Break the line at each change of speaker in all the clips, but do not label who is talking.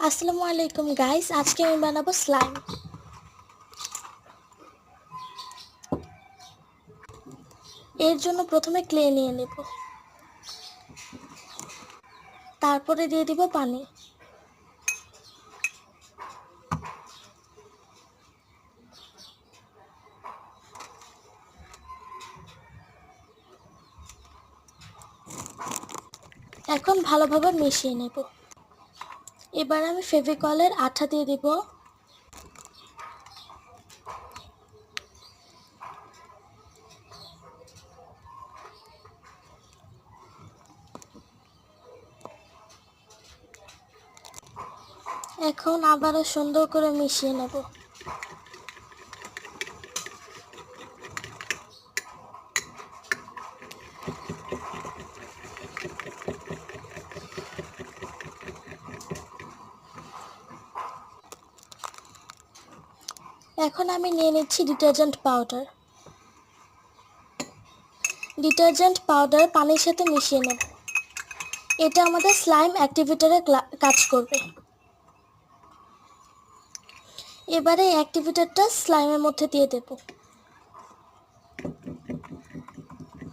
আসসালামু আলাইকুম গাইস, আজকে আমি বানাবো স্লাইম। এর জন্য প্রথমে ক্লে নিয়ে নেব, তারপরে দিয়ে দিব পানি। এখন ভালোভাবে মিশিয়ে নেব। এবার আমি ফেভিকলের আঠা দিয়ে দিব। এখন আবারও সুন্দর করে মিশিয়ে নেব। এখন আমি নিয়ে নিচ্ছি ডিটারজেন্ট পাউডার। ডিটারজেন্ট পাউডার পানির সাথে মিশিয়ে নেব। এটা আমাদের স্লাইম অ্যাক্টিভেটরে কাজ করবে। এবারে এই অ্যাক্টিভেটরটা স্লাইমের মধ্যে দিয়ে দেব,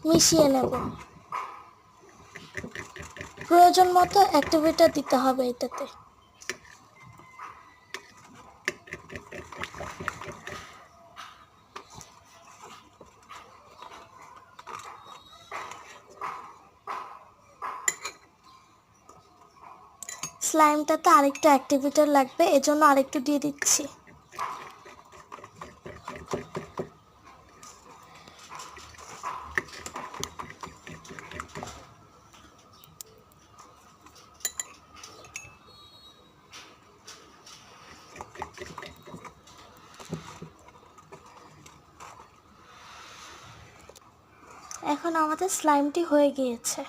মিশিয়ে নেব। প্রয়োজন মতো অ্যাক্টিভেটর দিতে হবে এটাতে। স্লাইমটাতে আরেকটু অ্যাক্টিভেটর লাগবে, এজন্য আরেকটু দিয়ে দিচ্ছি। এখন আমাদের স্লাইমটি হয়ে গিয়েছে।